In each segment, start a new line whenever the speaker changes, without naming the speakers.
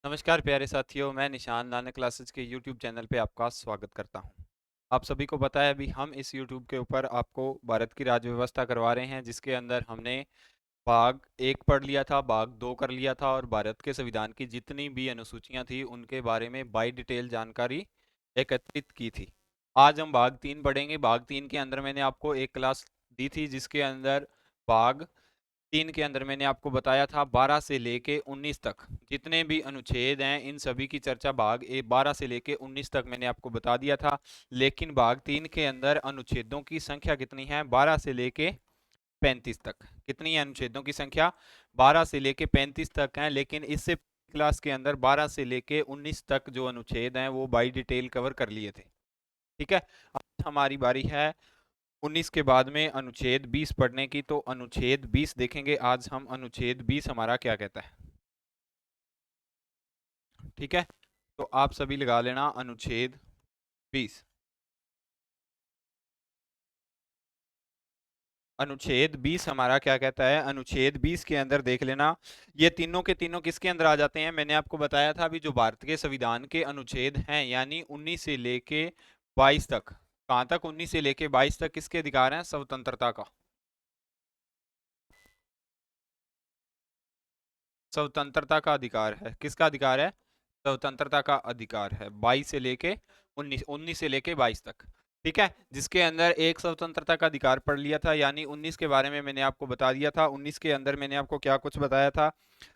नमस्कार प्यारे साथियों, मैं निशान नानक क्लासेस के यूट्यूब चैनल पे आपका स्वागत करता हूँ। आप सभी को पता है अभी हम इस यूट्यूब के ऊपर आपको भारत की राज्य व्यवस्था करवा रहे हैं, जिसके अंदर हमने भाग 1 पढ़ लिया था, भाग 2 कर लिया था और भारत के संविधान की जितनी भी अनुसूचियां थी उनके बारे में बाय डिटेल जानकारी एकत्रित की थी। आज हम भाग 3 पढ़ेंगे। भाग 3 के अंदर मैंने आपको एक क्लास दी थी, जिसके अंदर भाग 3 के अंदर मैंने आपको बताया था 12 से लेके 19 तक जितने भी अनुच्छेद हैं इन सभी की चर्चा भाग 12 से लेके 19 तक मैंने आपको बता दिया था। लेकिन भाग 3 के अंदर अनुच्छेदों की संख्या कितनी है? 12 से लेके 35 तक। कितनी है अनुच्छेदों की संख्या? 12 से लेके 35 तक है। लेकिन इससे क्लास के अंदर 12 से लेके 19 तक जो अनुच्छेद हैं वो बाई डिटेल कवर कर लिए थे। ठीक है, आज हमारी बारी है 19 के बाद में अनुच्छेद 20 पढ़ने की। तो अनुच्छेद 20 देखेंगे आज हम। अनुच्छेद 20 हमारा क्या कहता है? ठीक है, तो आप सभी लगा लेना अनुच्छेद 20। अनुच्छेद 20 हमारा क्या कहता है? अनुच्छेद 20 के अंदर देख लेना, ये तीनों के तीनों किसके अंदर आ जाते हैं? मैंने आपको बताया था अभी जो भारत के संविधान के अनुच्छेद हैं, यानी 19 से लेके 22 तक। कहां तक? 19 से लेके 22 तक किसके अधिकार हैं? स्वतंत्रता का। स्वतंत्रता का अधिकार है। किसका अधिकार है? स्वतंत्रता का अधिकार है। 22 से लेके 19, 19 से लेके 22 तक। ठीक है, जिसके अंदर एक स्वतंत्रता का अधिकार पढ़ लिया था, यानी 19 के बारे में मैंने आपको बता दिया था। 19 के अंदर मैंने आपको क्या कुछ बताया था?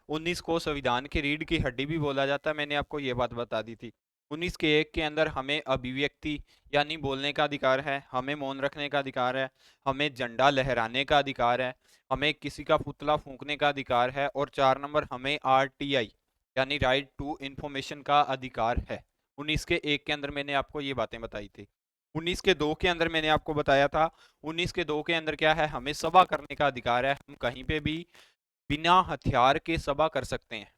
19 को संविधान की रीढ़ की हड्डी भी बोला जाता है, मैंने आपको ये बात बता दी थी। 19 के 1 के अंदर हमें अभिव्यक्ति यानी बोलने का अधिकार है, हमें मौन रखने का अधिकार है, हमें झंडा लहराने का अधिकार है, हमें किसी का पुतला फूंकने का अधिकार है, और 4 नंबर हमें आरटीआई यानी राइट टू इंफॉर्मेशन का अधिकार है। 19 के 1 के अंदर मैंने आपको ये बातें बताई थी। 19 के 2 के अंदर मैंने आपको बताया था, 19 के 2 के अंदर क्या है? हमें सभा करने का अधिकार है। हम कहीं पे भी बिना हथियार के सभा कर सकते हैं।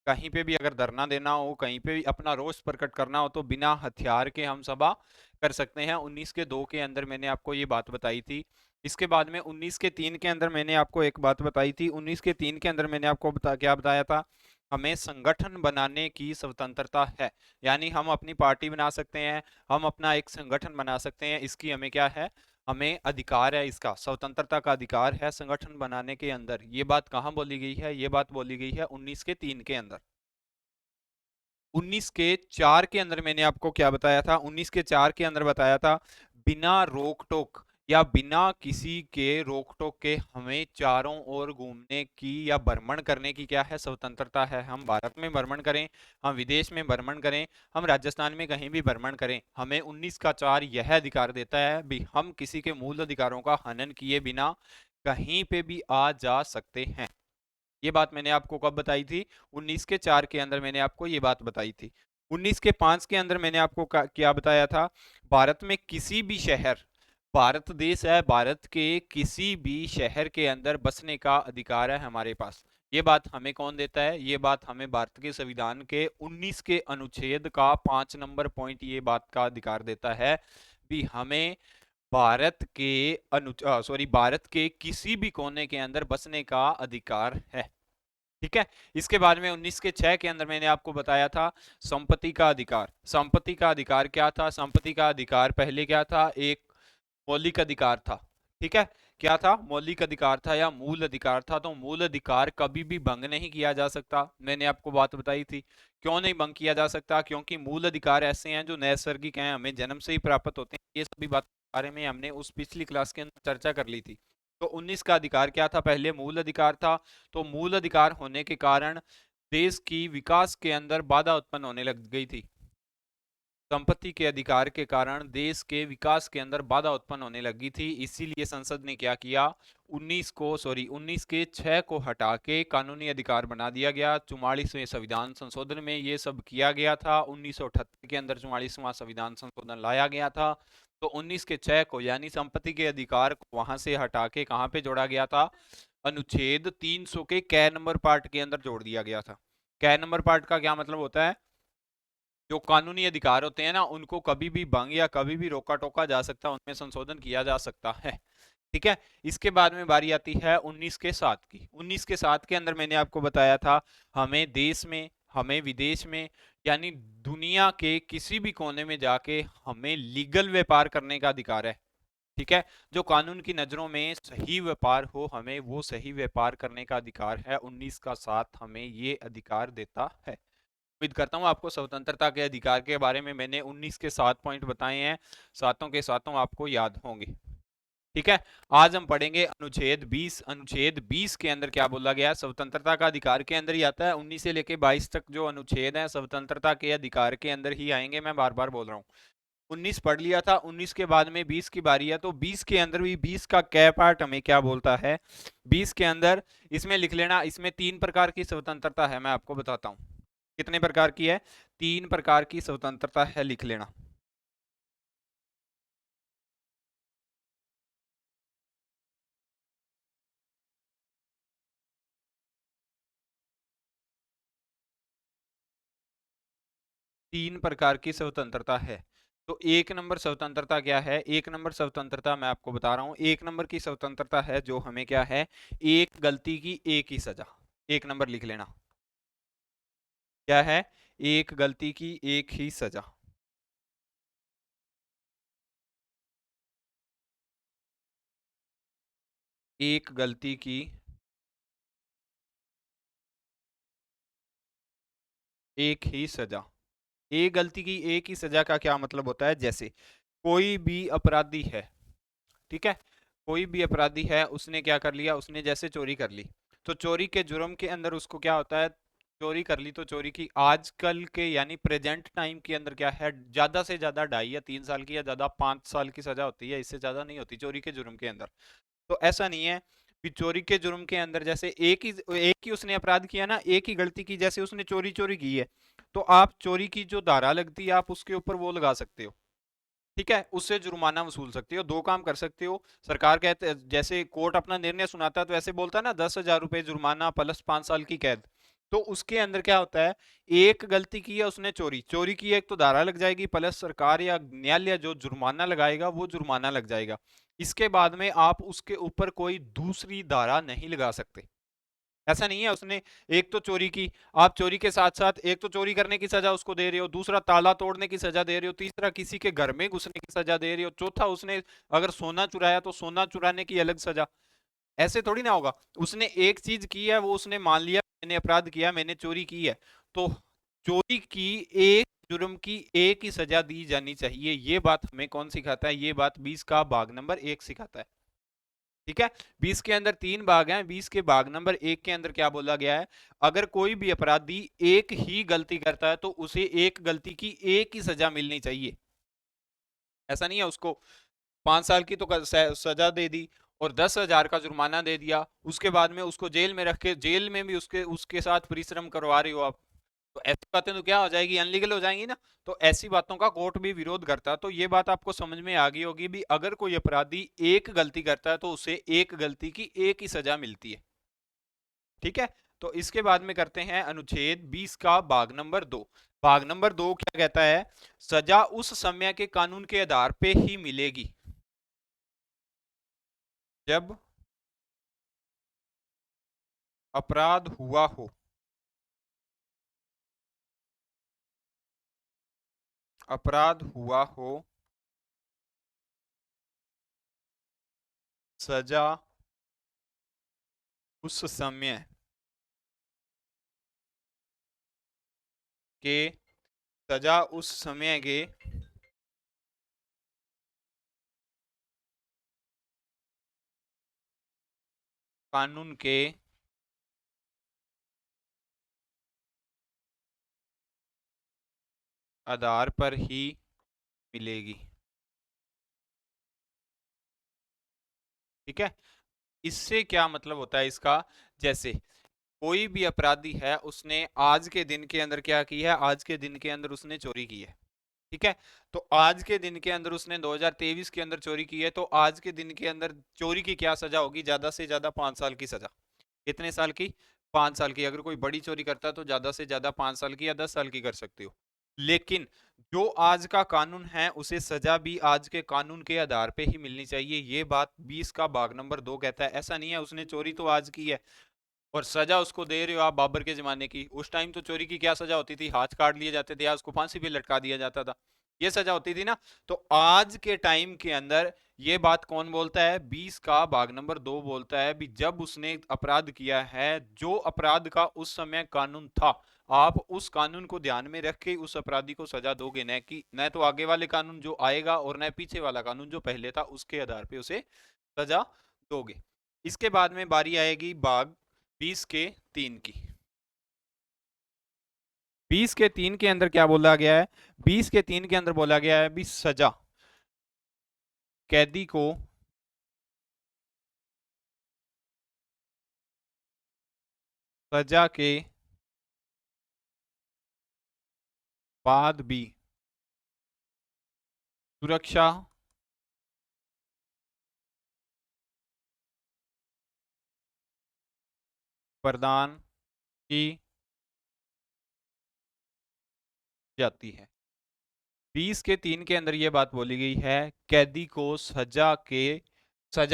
कहीं पे भी अगर धरना देना हो, कहीं पे भी अपना रोष प्रकट करना हो, तो बिना हथियार के हम सभा कर सकते हैं। 19 के 2 के अंदर मैंने आपको ये बात बताई थी। इसके बाद में 19 के 3 के अंदर मैंने आपको एक बात बताई थी। 19 के 3 के अंदर मैंने आपको क्या बताया था? हमें संगठन बनाने की स्वतंत्रता है, यानी हम अपनी पार्टी बना सकते हैं, हम अपना एक संगठन बना सकते हैं। इसकी हमें क्या है? हमें अधिकार है, इसका स्वतंत्रता का अधिकार है संगठन बनाने के अंदर। ये बात कहाँ बोली गई है? ये बात बोली गई है 19 के 3 के अंदर। 19 के 4 के अंदर मैंने आपको क्या बताया था? 19 के 4 के अंदर बताया था बिना रोक टोक या बिना किसी के रोक टोक के हमें चारों ओर घूमने की या भ्रमण करने की क्या है? स्वतंत्रता है। हम भारत में भ्रमण करें, हम विदेश में भ्रमण करें, हम राजस्थान में कहीं भी भ्रमण करें, हमें 19 का 4 यह अधिकार देता है भी हम किसी के मूल अधिकारों का हनन किए बिना कहीं पे भी आ जा सकते हैं। ये बात मैंने आपको कब बताई थी? 19 के 4 के अंदर मैंने आपको ये बात बताई थी। 19 के 5 के अंदर मैंने आपको क्या बताया था? भारत में किसी भी शहर, भारत देश है, भारत के किसी भी शहर के अंदर बसने का अधिकार है हमारे पास। ये बात हमें कौन देता है? ये बात हमें भारत के संविधान के 19 के अनुच्छेद का 5 नंबर पॉइंट ये बात का अधिकार देता है भी हमें भारत के किसी भी कोने के अंदर बसने का अधिकार है। ठीक है, इसके बाद में 19 के 6 के अंदर मैंने आपको बताया था संपत्ति का अधिकार। संपत्ति का अधिकार क्या था? संपत्ति का अधिकार पहले क्या था? एक मौलिक अधिकार था। ठीक है, क्या था? मौलिक अधिकार था या मूल अधिकार था। तो मूल अधिकार कभी भी भंग नहीं किया जा सकता। मैंने आपको बात बताई थी क्यों नहीं भंग किया जा सकता? क्योंकि मूल अधिकार ऐसे हैं जो नैसर्गिक हैं, हमें जन्म से ही प्राप्त होते हैं। ये सभी बात के बारे में हमने उस पिछली क्लास के अंदर चर्चा कर ली थी। तो 19 का अधिकार क्या था? पहले मूल अधिकार था। तो मूल अधिकार होने के कारण देश की विकास के अंदर बाधा उत्पन्न होने लग गई थी। संपत्ति के अधिकार के कारण देश के विकास के अंदर बाधा उत्पन्न होने लगी थी। इसीलिए संसद ने क्या किया? 19 के 6 को हटा के कानूनी अधिकार बना दिया गया। 44वें संविधान संशोधन में ये सब किया गया था। 1978 के अंदर 44वां संविधान संशोधन लाया गया था। तो 19 के 6 को यानी संपत्ति के अधिकार को वहां से हटा के कहां पे जोड़ा गया था? अनुच्छेद 300 के कै नंबर पार्ट के अंदर जोड़ दिया गया था। कै नंबर पार्ट का क्या मतलब होता है? जो कानूनी अधिकार होते हैं ना, उनको कभी भी भंग या कभी भी रोका टोका जा सकता है, उनमें संशोधन किया जा सकता है। ठीक है, इसके बाद में बारी आती है 19 के 7 की। 19 के 7 के अंदर मैंने आपको बताया था हमें देश में, हमें विदेश में यानी दुनिया के किसी भी कोने में जाके हमें लीगल व्यापार करने का अधिकार है। ठीक है, जो कानून की नजरों में सही व्यापार हो हमें वो सही व्यापार करने का अधिकार है। 19 का 7 हमें ये अधिकार देता है। उम्मीद करता हूँ आपको स्वतंत्रता के अधिकार के बारे में मैंने 19 के 7 पॉइंट बताए हैं, सातों के सातों आपको याद होंगे। ठीक है, आज हम पढ़ेंगे अनुच्छेद 20। अनुच्छेद 20 के अंदर क्या बोला गया है? स्वतंत्रता का अधिकार के अंदर ही आता है। 19 से लेके 22 तक जो अनुच्छेद है स्वतंत्रता के अधिकार के अंदर ही आएंगे। मैं बार बार बोल रहा हूँ, 19 पढ़ लिया था, 19 के बाद में 20 की बारी है। तो 20 के अंदर भी 20 का कै पार्ट हमें क्या बोलता है? 20 के अंदर इसमें लिख लेना, इसमें 3 प्रकार की स्वतंत्रता है। मैं आपको बताता हूँ कितने प्रकार की है। 3 प्रकार की स्वतंत्रता है, लिख लेना। तीन प्रकार की स्वतंत्रता है। तो एक नंबर स्वतंत्रता क्या है? एक नंबर स्वतंत्रता मैं आपको बता रहा हूं। एक नंबर की स्वतंत्रता है जो हमें क्या है? एक गलती की एक ही सजा। एक नंबर लिख लेना, क्या है? एक गलती की एक ही सजा। एक गलती की एक ही सजा। एक गलती की एक ही सजा का क्या मतलब होता है? जैसे कोई भी अपराधी है, ठीक है, कोई भी अपराधी है, उसने क्या कर लिया? उसने जैसे चोरी कर ली, तो चोरी के जुर्म के अंदर उसको क्या होता है? चोरी कर ली तो चोरी की आजकल के यानी प्रेजेंट टाइम के अंदर क्या है? ज्यादा से ज्यादा 2.5 या 3 साल की, या ज्यादा 5 साल की सजा होती है, इससे ज्यादा नहीं होती चोरी के जुर्म के अंदर। तो ऐसा नहीं है कि चोरी के जुर्म के अंदर जैसे एक ही उसने अपराध किया ना, एक ही गलती की, जैसे उसने चोरी चोरी की है, तो आप चोरी की जो धारा लगती है आप उसके ऊपर वो लगा सकते हो। ठीक है, उससे जुर्माना वसूल सकते हो। दो काम कर सकते हो। सरकार कहते, जैसे कोर्ट अपना निर्णय सुनाता है तो ऐसे बोलता है ना, 10,000 रुपए जुर्माना प्लस 5 साल की कैद। तो उसके अंदर क्या होता है? एक गलती की है उसने, चोरी चोरी की है, एक तो धारा लग जाएगी, प्लस सरकार या न्यायालय जो जुर्माना लगाएगा वो जुर्माना लग जाएगा। इसके बाद में आप उसके ऊपर कोई दूसरी धारा नहीं लगा सकते। ऐसा नहीं है उसने एक तो चोरी की, आप चोरी के साथ साथ एक तो चोरी करने की सजा उसको दे रहे हो, दूसरा ताला तोड़ने की सजा दे रहे हो, तीसरा किसी के घर में घुसने की सजा दे रहे हो, चौथा उसने अगर सोना चुराया तो सोना चुराने की अलग सजा। ऐसे थोड़ी ना होगा। उसने एक चीज की है, वो उसने मान लिया मैंने अपराध किया, मैंने चोरी की है, तो चोरी की एक जुर्म की एक ही सजा दी जानी चाहिए। ये बात हमें कौन सिखाता है? ये बात 20 का भाग नंबर 1 सिखाता है। ठीक है, 20 के अंदर 3 भाग हैं। 20 के भाग नंबर 1 के अंदर क्या बोला गया है? अगर कोई भी अपराधी एक ही गलती करता है तो उसे एक गलती की एक ही सजा मिलनी चाहिए। ऐसा नहीं है उसको 5 साल की तो सजा दे दी और 10,000 का जुर्माना दे दिया, उसके बाद में उसको जेल में रख के जेल में भी उसके उसके साथ परिश्रम करवा रही हो आप। तो ऐसी बातें तो क्या हो जाएगी? अनलीगल हो जाएंगी ना। तो ऐसी बातों का कोर्ट भी विरोध करता है। तो ये बात आपको समझ में आ गई होगी भी, अगर कोई अपराधी एक गलती करता है तो उसे एक गलती की एक ही सजा मिलती है। ठीक है, तो इसके बाद में करते हैं अनुच्छेद 20 का भाग नंबर 2। भाग नंबर 2 क्या कहता है? सजा उस समय के कानून के आधार पे ही मिलेगी जब अपराध हुआ हो। अपराध हुआ हो, सजा उस समय के सजा उस समय के कानून के आधार पर ही मिलेगी। ठीक है, इससे क्या मतलब होता है इसका? जैसे कोई भी अपराधी है, उसने आज के दिन के अंदर क्या की है? आज के दिन के अंदर उसने चोरी की है। ठीक है, तो आज के दिन के अंदर उसने 2023 के अंदर चोरी की है, तो आज के दिन के अंदर चोरी की क्या सजा होगी? ज्यादा से ज्यादा 5 साल की सजा। कितने साल की? 5 साल की। अगर कोई बड़ी चोरी करता है तो ज्यादा से ज्यादा 5 साल की या 10 साल की कर सकते हो। लेकिन जो आज का कानून है उसे सजा भी आज के कानून के आधार पे ही मिलनी चाहिए। ये बात 20 का भाग नंबर 2 कहता है। ऐसा नहीं है उसने चोरी तो आज की है, और सजा उसको दे रहे हो आप बाबर के जमाने की। उस टाइम तो चोरी की क्या सजा होती थी, हाथ काट लिए जाते थे या उसको फांसी पे लटका दिया जाता था, ये सजा होती थी ना। तो आज के टाइम के अंदर ये बात कौन बोलता है, 20 का भाग नंबर 2 बोलता है भी जब उसने अपराध किया है, जो अपराध का उस समय कानून था, आप उस कानून को ध्यान में रख के उस अपराधी को सजा दोगे, न कि न तो आगे वाले कानून जो आएगा और न पीछे वाला कानून जो पहले था उसके आधार पे उसे सजा दोगे। इसके बाद में बारी आएगी भाग 20 के 3 की। 20 के 3 के अंदर क्या बोला गया है, 20 के 3 के अंदर बोला गया है भी सजा कैदी को सजा के बाद भी सुरक्षा प्रदान की जाती है। 20 के 3 के अंदर यह बात बोली गई है, कैदी को सजा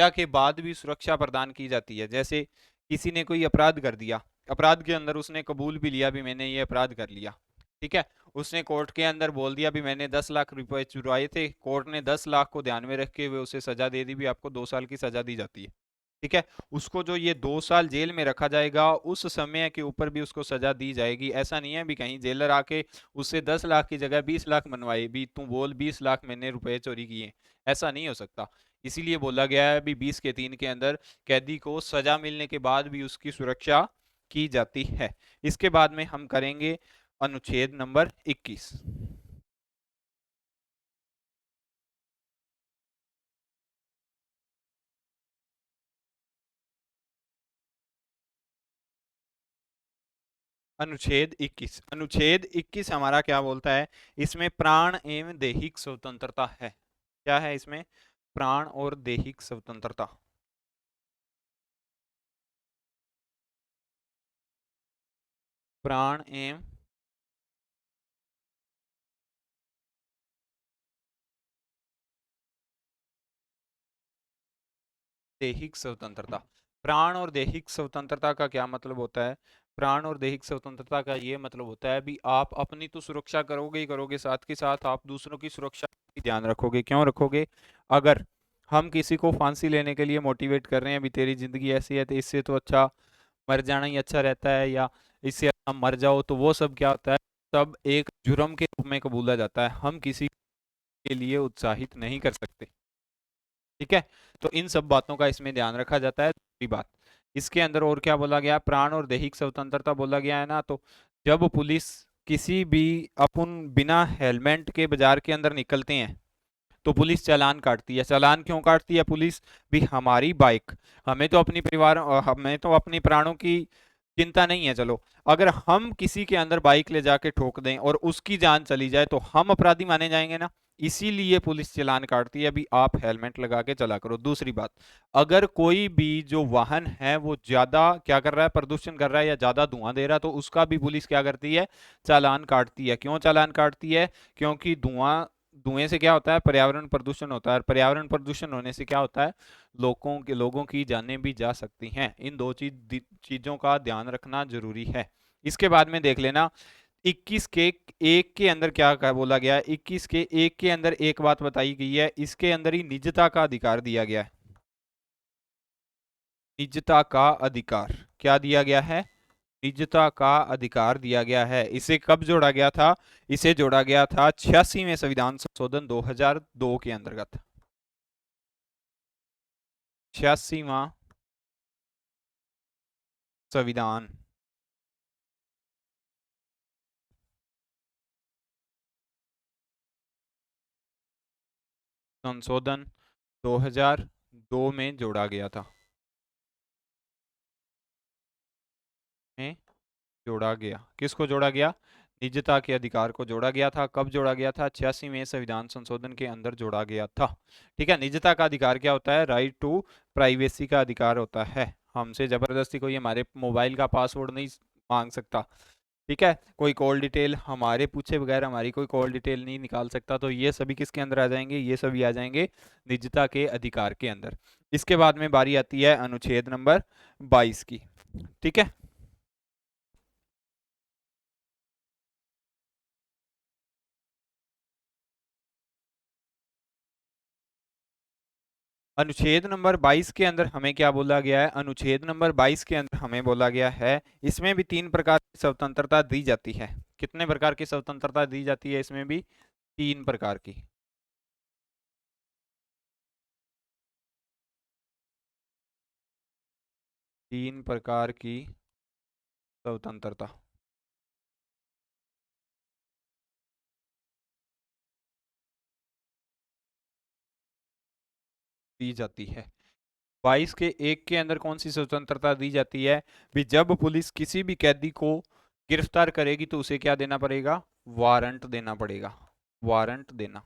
के बाद भी सुरक्षा प्रदान की जाती है। जैसे किसी ने कोई अपराध कर दिया, अपराध के अंदर उसने कबूल भी लिया भी मैंने ये अपराध कर लिया, ठीक है, उसने कोर्ट के अंदर बोल दिया भी मैंने 10 लाख रुपए चुराए थे, कोर्ट ने 10 लाख को ध्यान में रखे हुए उसे सजा दे दी भी आपको 2 साल की सजा दी जाती है, ठीक है। उसको जो ये 2 साल जेल में रखा जाएगा उस समय के ऊपर भी उसको सजा दी जाएगी। ऐसा नहीं है भी कहीं जेलर आके उससे 10 लाख की जगह 20 लाख मनवाए भी तू बोल 20 लाख मैंने रुपए चोरी किए, ऐसा नहीं हो सकता। इसीलिए बोला गया है भी 20 के 3 के अंदर कैदी को सजा मिलने के बाद भी उसकी सुरक्षा की जाती है। इसके बाद में हम करेंगे अनुच्छेद नंबर 21। अनुच्छेद 21 हमारा क्या बोलता है, इसमें प्राण एवं दैहिक स्वतंत्रता है। क्या है इसमें, प्राण और दैहिक स्वतंत्रता। प्राण एवं दैहिक स्वतंत्रता। प्राण और दैहिक स्वतंत्रता का क्या मतलब होता है, प्राण और दैहिक स्वतंत्रता का ये मतलब होता है भी आप अपनी तो सुरक्षा करोगे ही करोगे, साथ के साथ आप दूसरों की सुरक्षा भी ध्यान रखोगे। क्यों रखोगे, अगर हम किसी को फांसी लेने के लिए मोटिवेट कर रहे हैं भी तेरी जिंदगी ऐसी है तो इससे तो अच्छा मर जाना ही अच्छा रहता है या इससे अच्छा मर जाओ, तो वो सब क्या होता है, सब एक जुर्म के रूप में कबूला जाता है, हम किसी के लिए उत्साहित नहीं कर सकते, ठीक है। तो इन सब बातों का इसमें ध्यान रखा जाता है। दूसरी बात इसके अंदर और क्या बोला गया, प्राण और दैहिक स्वतंत्रता बोला गया है ना, तो जब पुलिस किसी भी अपन बिना हेलमेट के बाजार के अंदर निकलते हैं तो पुलिस चालान काटती है। चालान क्यों काटती है पुलिस, भी हमारी बाइक, हमें तो अपनी परिवार हमें तो अपनी प्राणों की चिंता नहीं है, चलो अगर हम किसी के अंदर बाइक ले जाके ठोक दें और उसकी जान चली जाए तो हम अपराधी माने जाएंगे ना, इसीलिए पुलिस चालान काटती है भी आप हेलमेट लगा के चला करो। दूसरी बात, अगर कोई भी जो वाहन है वो ज्यादा क्या कर रहा है, प्रदूषण कर रहा है या ज्यादा धुआं दे रहा है, तो उसका भी पुलिस क्या करती है, चालान काटती है। क्यों चालान काटती है, क्योंकि धुएं से क्या होता है, पर्यावरण प्रदूषण होता है, और पर्यावरण प्रदूषण होने से क्या होता है, लोगों की जानें भी जा सकती हैं। इन दो चीजों का ध्यान रखना जरूरी है। इसके बाद में देख लेना 21 के 1 के अंदर क्या बोला गया है, 21 के 1 के अंदर एक बात बताई गई है, इसके अंदर ही निजता का अधिकार दिया गया है। निजता का अधिकार क्या दिया गया है, निजता का अधिकार दिया गया है। इसे कब जोड़ा गया था, इसे जोड़ा गया था 86वें संविधान संशोधन 2002 के अंतर्गत। 86वां संविधान संशोधन 2002 में जोड़ा गया था, में जोड़ा गया, किसको जोड़ा गया, निजता के अधिकार को जोड़ा गया था। कब जोड़ा गया था, 86वें संविधान संशोधन के अंदर जोड़ा गया था, ठीक है। निजता का अधिकार क्या होता है, राइट टू प्राइवेसी का अधिकार होता है। हमसे जबरदस्ती कोई हमारे मोबाइल का पासवर्ड नहीं मांग सकता, ठीक है, कोई कॉल डिटेल हमारे पूछे बगैर हमारी कोई कॉल डिटेल नहीं निकाल सकता। तो ये सभी किसके अंदर आ जाएंगे, ये सभी आ जाएंगे निजता के अधिकार के अंदर। इसके बाद में बारी आती है अनुच्छेद नंबर 22 की। ठीक है। अनुच्छेद नंबर 22 के अंदर हमें क्या बोला गया है? अनुच्छेद नंबर 22 के अंदर हमें बोला गया है, इसमें भी 3 प्रकार की स्वतंत्रता दी जाती है। कितने प्रकार की स्वतंत्रता दी जाती है? इसमें भी 3 प्रकार की। 3 प्रकार की स्वतंत्रता दी जाती है। 22 के 1 के अंदर कौन सी स्वतंत्रता दी जाती है? भी जब पुलिस किसी भी कैदी को गिरफ्तार करेगी तो उसे क्या देना पड़ेगा? वारंट देना पड़ेगा। वारंट देना।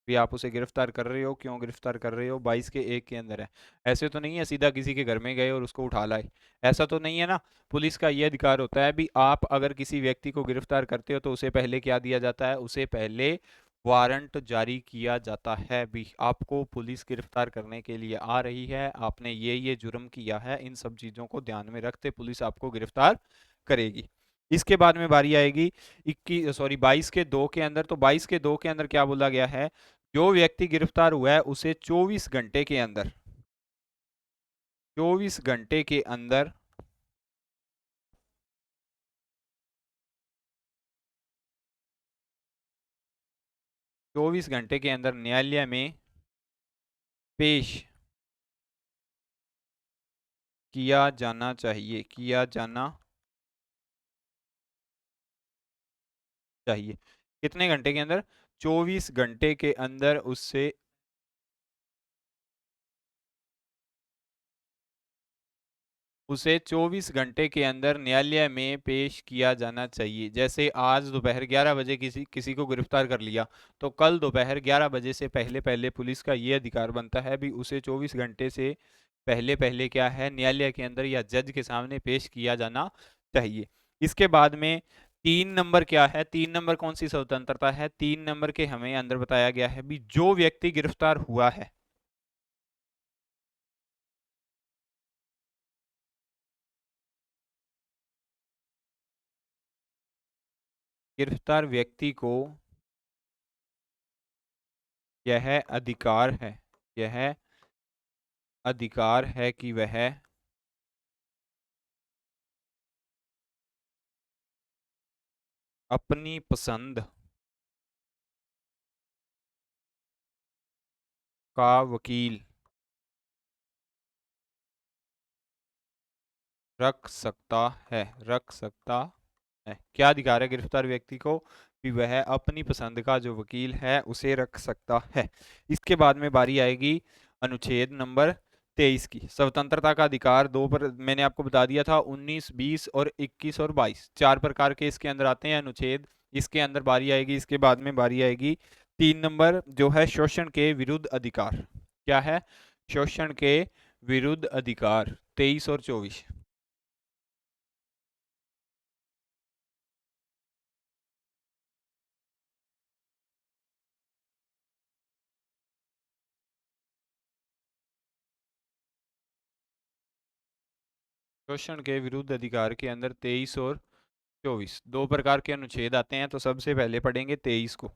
भी आप उसे गिरफ्तार कर रहे हो, क्यों गिरफ्तार कर रहे हो? 22 के 1 के अंदर है। ऐसे तो नहीं है सीधा किसी के घर में गए और उसको उठा लाए, ऐसा तो नहीं है ना। पुलिस का ये अधिकार होता है भी आप अगर किसी व्यक्ति को गिरफ्तार करते हो तो उसे पहले क्या दिया जाता है? उसे पहले वारंट जारी किया जाता है। भी आपको पुलिस गिरफ्तार करने के लिए आ रही है, आपने ये जुर्म किया है, इन सब चीजों को ध्यान में रखते पुलिस आपको गिरफ्तार करेगी। इसके बाद में बारी आएगी 22 के 2 के अंदर। तो 22 के 2 के अंदर क्या बोला गया है? जो व्यक्ति गिरफ्तार हुआ है उसे 24 घंटे के अंदर, 24 घंटे के अंदर 24 घंटे के अंदर न्यायालय में पेश किया जाना चाहिए। किया जाना चाहिए। कितने घंटे के अंदर? 24 घंटे के अंदर उसे 24 घंटे के अंदर न्यायालय में पेश किया जाना चाहिए। जैसे आज दोपहर 11 बजे किसी किसी को गिरफ्तार कर लिया, तो कल दोपहर 11 बजे से पहले पहले पुलिस का ये अधिकार बनता है भी उसे 24 घंटे से पहले पहले क्या है? न्यायालय के अंदर या जज के सामने पेश किया जाना चाहिए। इसके बाद में 3 नंबर क्या है? 3 नंबर कौन सी स्वतंत्रता है? 3 नंबर के हमें अंदर बताया गया है भी जो व्यक्ति गिरफ्तार हुआ है, गिरफ्तार व्यक्ति को यह अधिकार है, यह अधिकार है कि वह अपनी पसंद का वकील रख सकता है। रख सकता है। क्या अधिकार है गिरफ्तार व्यक्ति को? कि वह अपनी पसंद का जो वकील है उसे रख सकता है। इसके बाद में बारी आएगी अनुच्छेद नंबर 23 की। स्वतंत्रता का अधिकार दो पर मैंने आपको बता दिया था, 19, 20 और 21 और 22 4 प्रकार के इसके अंदर आते हैं अनुच्छेद। इसके अंदर बारी आएगी, इसके बाद में बारी आएगी 3 नंबर जो है शोषण के विरुद्ध अधिकार। क्या है? शोषण के विरुद्ध अधिकार 23 और 24। शोषण के विरुद्ध अधिकार के अंदर 23 और 24 2 प्रकार के अनुच्छेद आते हैं। तो सबसे पहले पढ़ेंगे 23 को।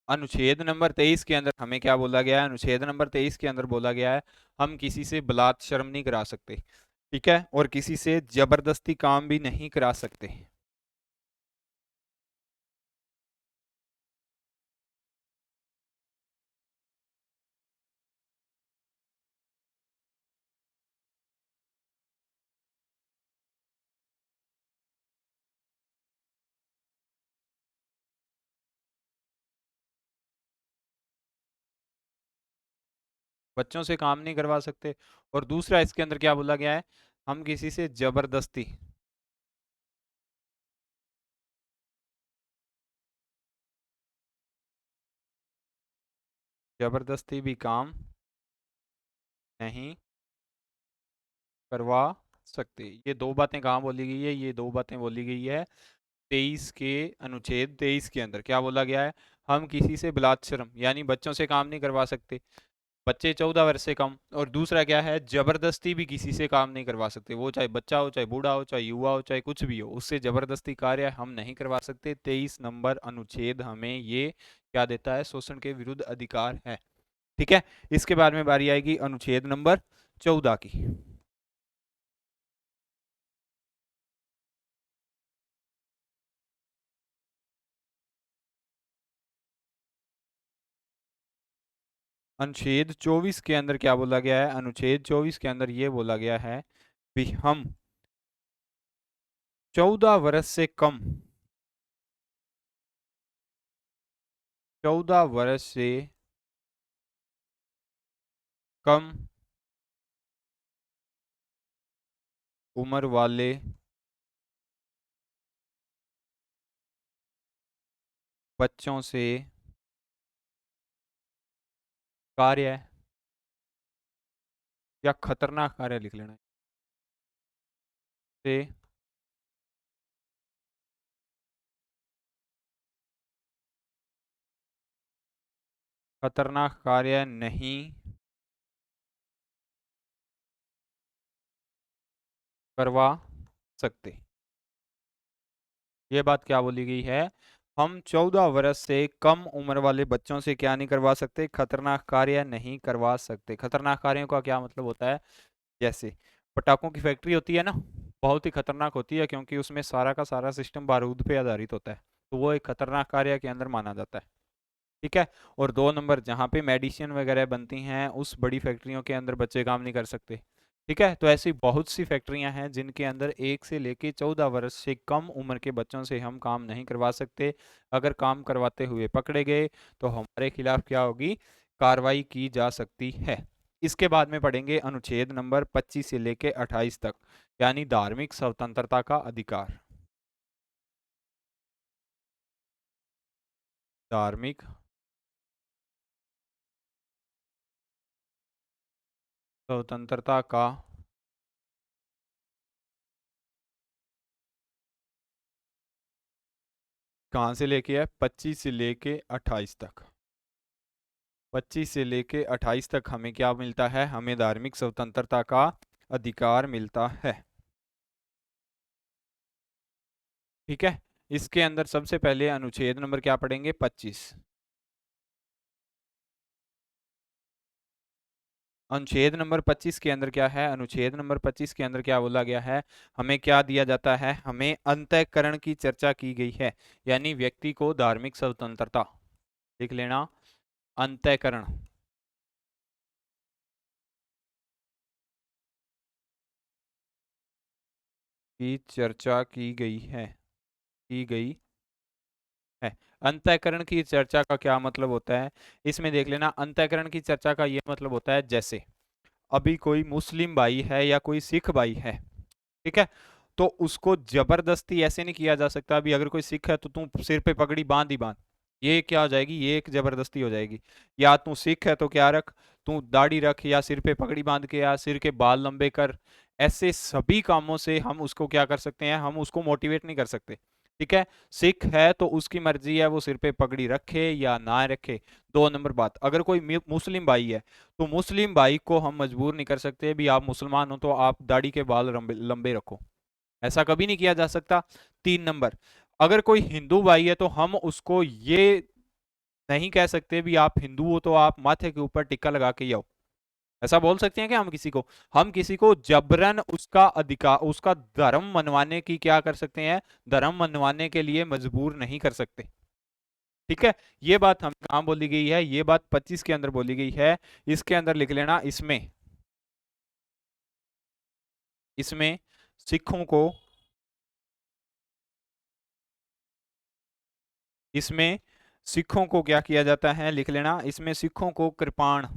अनुच्छेद नंबर 23 के अंदर हमें क्या बोला गया है? अनुच्छेद नंबर 23 के अंदर बोला गया है हम किसी से बलात् शर्म नहीं करा सकते, ठीक है, और किसी से जबरदस्ती काम भी नहीं करा सकते। बच्चों से काम नहीं करवा सकते। और दूसरा इसके अंदर क्या बोला गया है? हम किसी से जबरदस्ती, जबरदस्ती भी काम नहीं करवा सकते। ये 2 बातें कहाँ बोली गई है? ये 2 बातें बोली गई है 23 के अनुच्छेद 23 के अंदर क्या बोला गया है? हम किसी से बलात्सरम यानी बच्चों से काम नहीं करवा सकते, बच्चे 14 वर्ष से कम। और दूसरा क्या है? जबरदस्ती भी किसी से काम नहीं करवा सकते, वो चाहे बच्चा हो, चाहे बूढ़ा हो, चाहे युवा हो, चाहे कुछ भी हो, उससे जबरदस्ती कार्य हम नहीं करवा सकते। 23 नंबर अनुच्छेद हमें ये क्या देता है? शोषण के विरुद्ध अधिकार है। ठीक है, इसके बाद में बारी आएगी अनुच्छेद नंबर 14 की। अनुच्छेद 24 के अंदर क्या बोला गया है? अनुच्छेद 24 के अंदर ये बोला गया है कि हम 14 वर्ष से कम, 14 वर्ष से कम उम्र वाले बच्चों से कार्य या खतरनाक कार्य लिख लेना से खतरनाक कार्य नहीं करवा सकते। ये बात क्या बोली गई है? हम 14 वर्ष से कम उम्र वाले बच्चों से क्या नहीं करवा सकते? खतरनाक कार्य नहीं करवा सकते। खतरनाक कार्यों का क्या मतलब होता है? जैसे पटाखों की फैक्ट्री होती है ना, बहुत ही खतरनाक होती है क्योंकि उसमें सारा का सारा सिस्टम बारूद पे आधारित होता है, तो वो एक खतरनाक कार्य के अंदर माना जाता है। ठीक है। और 2 नंबर, जहाँ पे मेडिसिन वगैरह बनती हैं उस बड़ी फैक्ट्रियों के अंदर बच्चे काम नहीं कर सकते। ठीक है, तो ऐसी बहुत सी फैक्ट्रियां हैं जिनके अंदर 1 से लेके 14 वर्ष से कम उम्र के बच्चों से हम काम नहीं करवा सकते। अगर काम करवाते हुए पकड़े गए तो हमारे खिलाफ क्या होगी? कार्रवाई की जा सकती है। इसके बाद में पढ़ेंगे अनुच्छेद नंबर 25 से लेके 28 तक, यानी धार्मिक स्वतंत्रता का अधिकार। धार्मिक स्वतंत्रता का कहाँ से लेके है? 25 से लेके 28 तक। 25 से लेके 28 तक हमें क्या मिलता है? हमें धार्मिक स्वतंत्रता का अधिकार मिलता है। ठीक है, इसके अंदर सबसे पहले अनुच्छेद नंबर क्या पढ़ेंगे? 25। अनुच्छेद नंबर 25 के अंदर क्या है? अनुच्छेद नंबर 25 के अंदर क्या बोला गया है? हमें क्या दिया जाता है? हमें अंतःकरण की चर्चा की गई है, यानी व्यक्ति को धार्मिक स्वतंत्रता, लिख लेना, अंतःकरण की चर्चा की गई है, की गई है। अंतःकरण की चर्चा का क्या मतलब होता है? इसमें देख लेना, अंतःकरण की चर्चा का ये मतलब होता है, जैसे अभी कोई मुस्लिम भाई है या कोई सिख भाई है, ठीक है, तो उसको जबरदस्ती ऐसे नहीं किया जा सकता। अभी अगर कोई सिख है तो तू सिर पे पगड़ी बांध ही बांध, ये क्या हो जाएगी? ये एक जबरदस्ती हो जाएगी। या तू सिख है तो क्या रख, तू दाढ़ी रख, या सिर पे पगड़ी बांध के, या सिर के बाल लंबे कर। ऐसे सभी कामों से हम उसको क्या कर सकते हैं? हम उसको मोटिवेट नहीं कर सकते। ठीक है, सिख है तो उसकी मर्जी है, वो सिर पे पगड़ी रखे या ना रखे। 2 नंबर बात, अगर कोई मुस्लिम भाई है तो मुस्लिम भाई को हम मजबूर नहीं कर सकते भी आप मुसलमान हो तो आप दाढ़ी के बाल लंबे लंबे रखो, ऐसा कभी नहीं किया जा सकता। 3 नंबर, अगर कोई हिंदू भाई है तो हम उसको ये नहीं कह सकते भी आप हिंदू हो तो आप माथे के ऊपर टिक्का लगा के ही आओ। ऐसा बोल सकते हैं क्या हम किसी को? हम किसी को जबरन उसका अधिकार, उसका धर्म मनवाने की क्या कर सकते हैं? धर्म मनवाने के लिए मजबूर नहीं कर सकते। ठीक है, ये बात हम कहाँ बोली गई है? ये बात 25 के अंदर बोली गई है। इसके अंदर लिख लेना, इसमें, इसमें सिखों को, इसमें सिखों को क्या किया जाता है? लिख लेना, इसमें सिखों को कृपाण,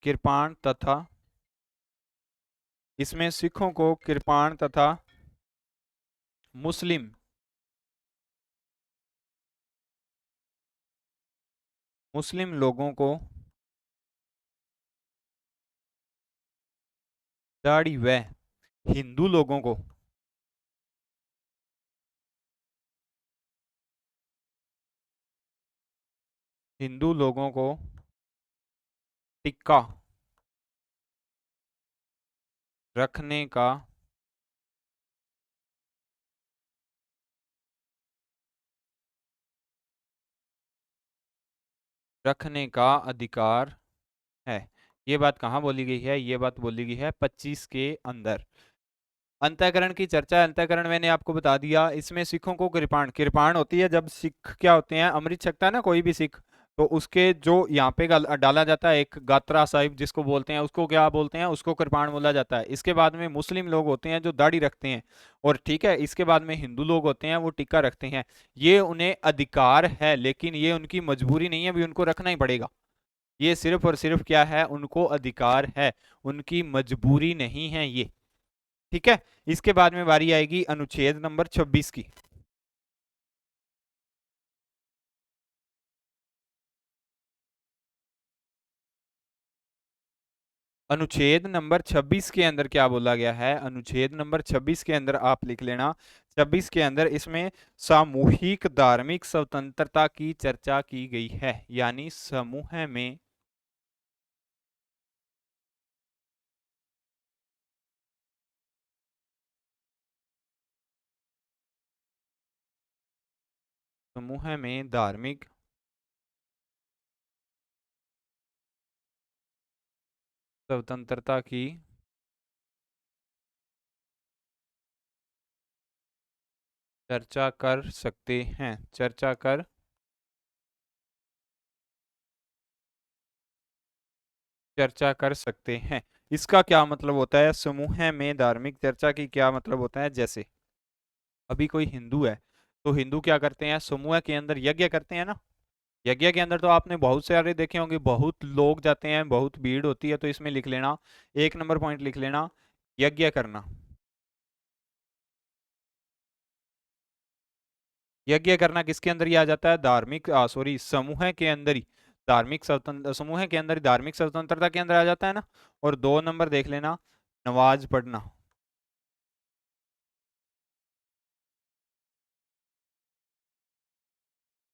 कृपाण तथा, इसमें सिखों को कृपाण तथा मुस्लिम, मुस्लिम लोगों को दाढ़ी व हिंदू लोगों को हिंदू लोगों को टिक्का रखने का अधिकार है। ये बात कहाँ बोली गई है? ये बात बोली गई है 25 के अंदर। अंतःकरण की चर्चा, अंतःकरण मैंने आपको बता दिया। इसमें सिखों को कृपाण कृपाण होती है जब सिख क्या होते हैं, अमृत छकता है ना कोई भी सिख, तो उसके जो यहाँ पे डाला जाता है एक गात्रा साहिब जिसको बोलते हैं, उसको क्या बोलते हैं? उसको कृपाण बोला जाता है। इसके बाद में मुस्लिम लोग होते हैं जो दाढ़ी रखते हैं, और ठीक है, इसके बाद में हिंदू लोग होते हैं वो टिक्का रखते हैं। ये उन्हें अधिकार है, लेकिन ये उनकी मजबूरी नहीं है, भी उनको रखना ही पड़ेगा। ये सिर्फ और सिर्फ क्या है? उनको अधिकार है, उनकी मजबूरी नहीं है ये। ठीक है। इसके बाद में बारी आएगी अनुच्छेद नंबर 26 की। अनुच्छेद नंबर 26 के अंदर क्या बोला गया है? अनुच्छेद नंबर 26 के अंदर आप लिख लेना, 26 के अंदर इसमें सामूहिक धार्मिक स्वतंत्रता की चर्चा की गई है। यानी समूह में धार्मिक स्वतंत्रता की चर्चा कर सकते हैं। चर्चा कर सकते हैं। इसका क्या मतलब होता है? समूह में धार्मिक चर्चा की क्या मतलब होता है? जैसे अभी कोई हिंदू है, तो हिंदू क्या करते हैं? समूह के अंदर यज्ञ करते हैं ना। यज्ञ के अंदर तो आपने बहुत सारे देखे होंगे, बहुत लोग जाते हैं, बहुत भीड़ होती है। तो इसमें लिख लेना, 1 नंबर पॉइंट लिख लेना, यज्ञ करना। यज्ञ करना किसके अंदर ही आ जाता है? धार्मिक सॉरी, समूह के अंदर ही धार्मिक स्वतंत्र, समूह के अंदर ही धार्मिक स्वतंत्रता के अंदर आ जाता है ना। और 2 नंबर देख लेना, नमाज पढ़ना।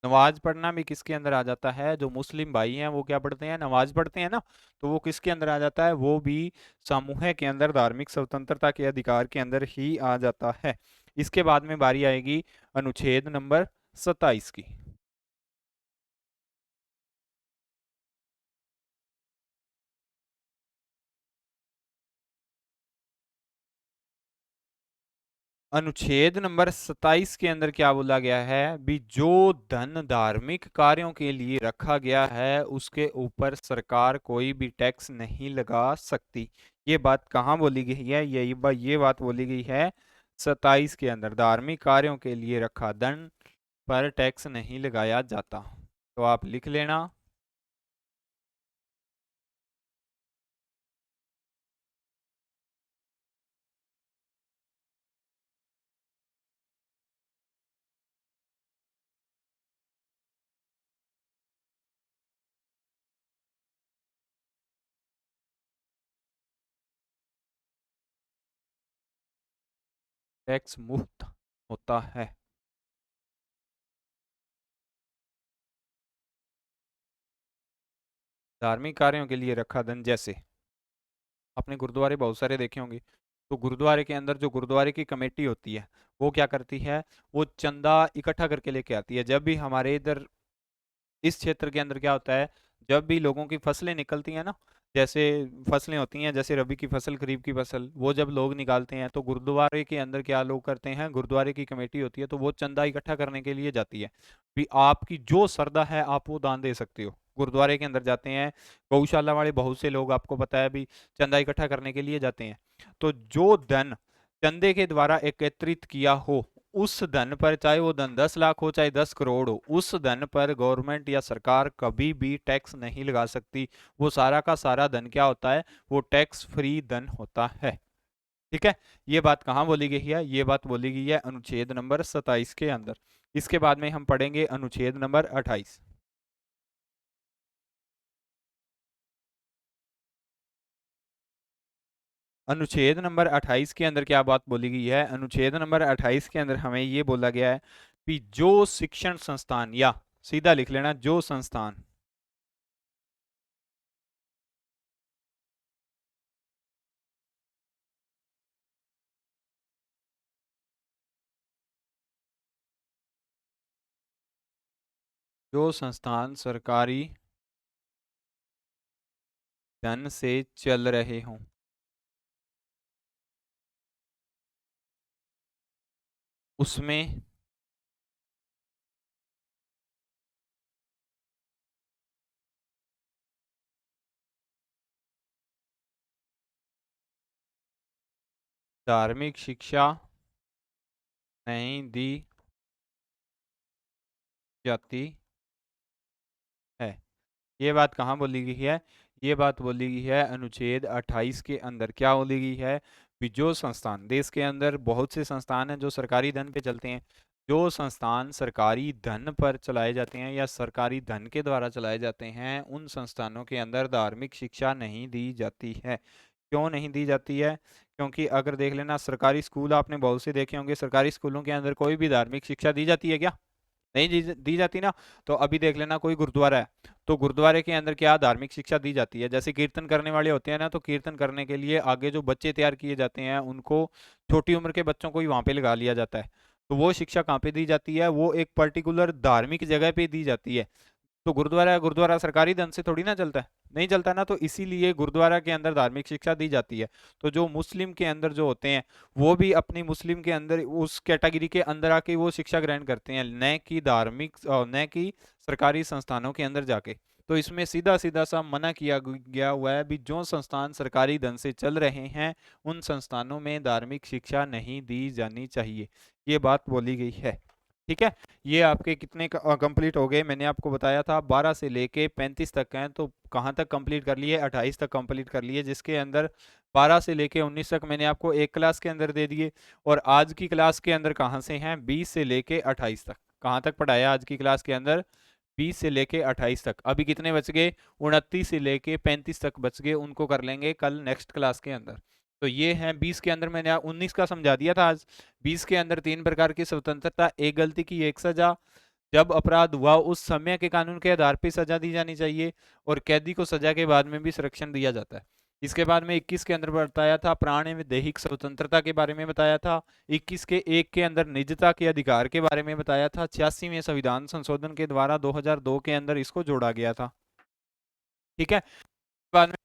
नमाज पढ़ना भी किसके अंदर आ जाता है? जो मुस्लिम भाई हैं वो क्या पढ़ते हैं? नमाज पढ़ते हैं ना। तो वो किसके अंदर आ जाता है? वो भी समूह के अंदर धार्मिक स्वतंत्रता के अधिकार के अंदर ही आ जाता है। इसके बाद में बारी आएगी अनुच्छेद नंबर 27 की। अनुच्छेद नंबर 27 के अंदर क्या बोला गया है? भी जो धन धार्मिक कार्यों के लिए रखा गया है उसके ऊपर सरकार कोई भी टैक्स नहीं लगा सकती। ये बात कहाँ बोली गई है? ये बात बोली गई है 27 के अंदर। धार्मिक कार्यों के लिए रखा धन पर टैक्स नहीं लगाया जाता। तो आप लिख लेना, टैक्स मुक्त होता है। धार्मिक कार्यों के लिए रखा धन, जैसे आपने गुरुद्वारे बहुत सारे देखे होंगे, तो गुरुद्वारे के अंदर जो गुरुद्वारे की कमेटी होती है वो क्या करती है? वो चंदा इकट्ठा करके लेके आती है। जब भी हमारे इधर इस क्षेत्र के अंदर क्या होता है, जब भी लोगों की फसलें निकलती हैं ना, जैसे फसलें होती हैं, जैसे रबी की फसल, खरीफ की फसल, वो जब लोग निकालते हैं तो गुरुद्वारे के अंदर क्या लोग करते हैं? गुरुद्वारे की कमेटी होती है तो वो चंदा इकट्ठा करने के लिए जाती है। भी आपकी जो श्रद्धा है आप वो दान दे सकते हो। गुरुद्वारे के अंदर जाते हैं, गौशाला वाले बहुत से लोग आपको पता है भी चंदा इकट्ठा करने के लिए जाते हैं। तो जो धन चंदे के द्वारा एकत्रित किया हो, उस धन पर, चाहे वो धन 10 लाख हो चाहे 10 करोड़ हो, उस धन पर गवर्नमेंट या सरकार कभी भी टैक्स नहीं लगा सकती। वो सारा का सारा धन क्या होता है? वो टैक्स फ्री धन होता है। ठीक है। ये बात कहाँ बोली गई है? ये बात बोली गई है अनुच्छेद नंबर 27 के अंदर। इसके बाद में हम पढ़ेंगे अनुच्छेद नंबर 28। अनुच्छेद नंबर 28 के अंदर क्या बात बोली गई है? अनुच्छेद नंबर 28 के अंदर हमें ये बोला गया है कि जो शिक्षण संस्थान, या सीधा लिख लेना, जो संस्थान सरकारी धन से चल रहे हों, उसमें धार्मिक शिक्षा नहीं दी जाती है। ये बात कहाँ बोली गई है? ये बात बोली गई है अनुच्छेद 28 के अंदर। क्या बोली गई है? कि जो संस्थान, देश के अंदर बहुत से संस्थान हैं जो सरकारी धन पे चलते हैं, जो संस्थान सरकारी धन पर चलाए जाते हैं या सरकारी धन के द्वारा चलाए जाते हैं, उन संस्थानों के अंदर धार्मिक शिक्षा नहीं दी जाती है। क्यों नहीं दी जाती है? क्योंकि अगर देख लेना, सरकारी स्कूल आपने बहुत से देखे होंगे, सरकारी स्कूलों के अंदर कोई भी धार्मिक शिक्षा दी जाती है क्या? नहीं दी जाती ना। तो अभी देख लेना, कोई गुरुद्वारा है तो गुरुद्वारे के अंदर क्या धार्मिक शिक्षा दी जाती है? जैसे कीर्तन करने वाले होते हैं ना, तो कीर्तन करने के लिए आगे जो बच्चे तैयार किए जाते हैं, उनको छोटी उम्र के बच्चों को ही वहां पे लगा लिया जाता है। तो वो शिक्षा कहाँ पे दी जाती है? वो एक पर्टिकुलर धार्मिक जगह पे दी जाती है। तो गुरुद्वारा सरकारी धन से थोड़ी ना चलता है, नहीं चलता ना। तो इसीलिए गुरुद्वारा के अंदर धार्मिक शिक्षा दी जाती है। तो जो मुस्लिम के अंदर जो होते हैं, वो भी अपनी मुस्लिम के अंदर उस कैटेगरी के अंदर आके वो शिक्षा ग्रहण करते हैं, न कि न कि सरकारी संस्थानों के अंदर जाके। तो इसमें सीधा सीधा सा मना किया गया हुआ है भी, जो संस्थान सरकारी धन से चल रहे हैं उन संस्थानों में धार्मिक शिक्षा नहीं दी जानी चाहिए। ये बात बोली गई है। ठीक है। ये आपके कितने कंप्लीट हो गए? मैंने आपको बताया था 12 से लेके 35 तक हैं, तो कहाँ तक कंप्लीट कर लिए? 28 तक कंप्लीट कर लिए, जिसके अंदर 12 से लेके 19 तक मैंने आपको एक क्लास के अंदर दे दिए। और आज की क्लास के अंदर कहाँ से हैं? 20 से लेके 28 तक। कहाँ तक पढ़ाया आज की क्लास के अंदर? 20 से लेके 28 तक। अभी कितने बच गए? 29 से लेके 35 तक बच गए, उनको कर लेंगे कल नेक्स्ट क्लास के अंदर। तो ये है 20 के अंदर, मैंने 19 का समझा दिया था आज। 20 के अंदर 3 प्रकार की स्वतंत्रता, एक गलती की एक सजा, जब अपराध हुआ उस समय के कानून के आधार पर सजा दी जानी चाहिए, और कैदी को सजा के बाद में भी संरक्षण दिया जाता है। इसके बाद में 21 के अंदर बताया था प्राण एवं दैहिक स्वतंत्रता के बारे में बताया था। 21 के 1 के अंदर निजता के अधिकार के बारे में बताया था। 86वें संविधान संशोधन के द्वारा 2002 के अंदर इसको जोड़ा गया था। ठीक है। बाद में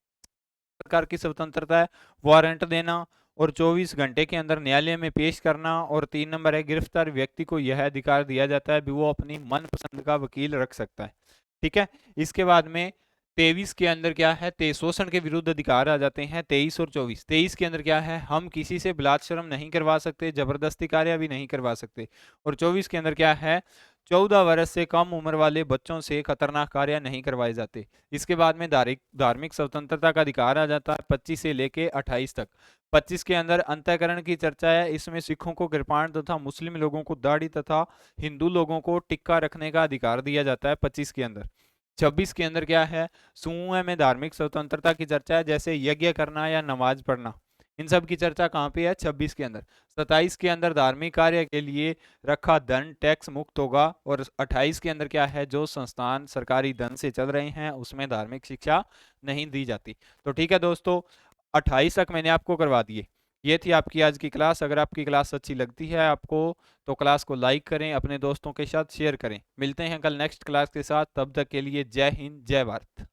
प्रकार की स्वतंत्रता है वारंट देना और 24 घंटे के अंदर न्यायालय में पेश करना। और 3 नंबर है गिरफ्तार व्यक्ति को यह अधिकार दिया जाता है भी वो अपनी मनपसंद का वकील रख सकता है। ठीक है। इसके बाद में 23 के अंदर क्या है? शोषण के विरुद्ध अधिकार आ जाते हैं 23 और 24। 23 के अंदर क्या है? हम किसी से बलात्संग नहीं करवा सकते, जबरदस्ती कार्य भी नहीं करवा सकते। और 24 के अंदर क्या है? 14 वर्ष से कम उम्र वाले बच्चों से खतरनाक कार्य नहीं करवाए जाते। इसके बाद में धार्मिक स्वतंत्रता का अधिकार आ जाता है 25 से लेके 28 तक। 25 के अंदर अंतःकरण की चर्चा है। इसमें सिखों को कृपाण तथा मुस्लिम लोगों को दाढ़ी तथा हिंदू लोगों को टिक्का रखने का अधिकार दिया जाता है 25 के अंदर। 26 के अंदर क्या है? समूह में धार्मिक स्वतंत्रता की चर्चा है, जैसे यज्ञ करना या नमाज पढ़ना। इन सब की चर्चा कहाँ पे है? 26 के अंदर। 27 के अंदर धार्मिक कार्य के लिए रखा धन टैक्स मुक्त होगा। और 28 के अंदर क्या है? जो संस्थान सरकारी धन से चल रहे हैं उसमें धार्मिक शिक्षा नहीं दी जाती। तो ठीक है दोस्तों, 28 तक मैंने आपको करवा दिए। ये थी आपकी आज की क्लास। अगर आपकी क्लास अच्छी लगती है आपको, तो क्लास को लाइक करें, अपने दोस्तों के साथ शेयर करें। मिलते हैं कल नेक्स्ट क्लास के साथ, तब तक के लिए जय हिंद जय भारत।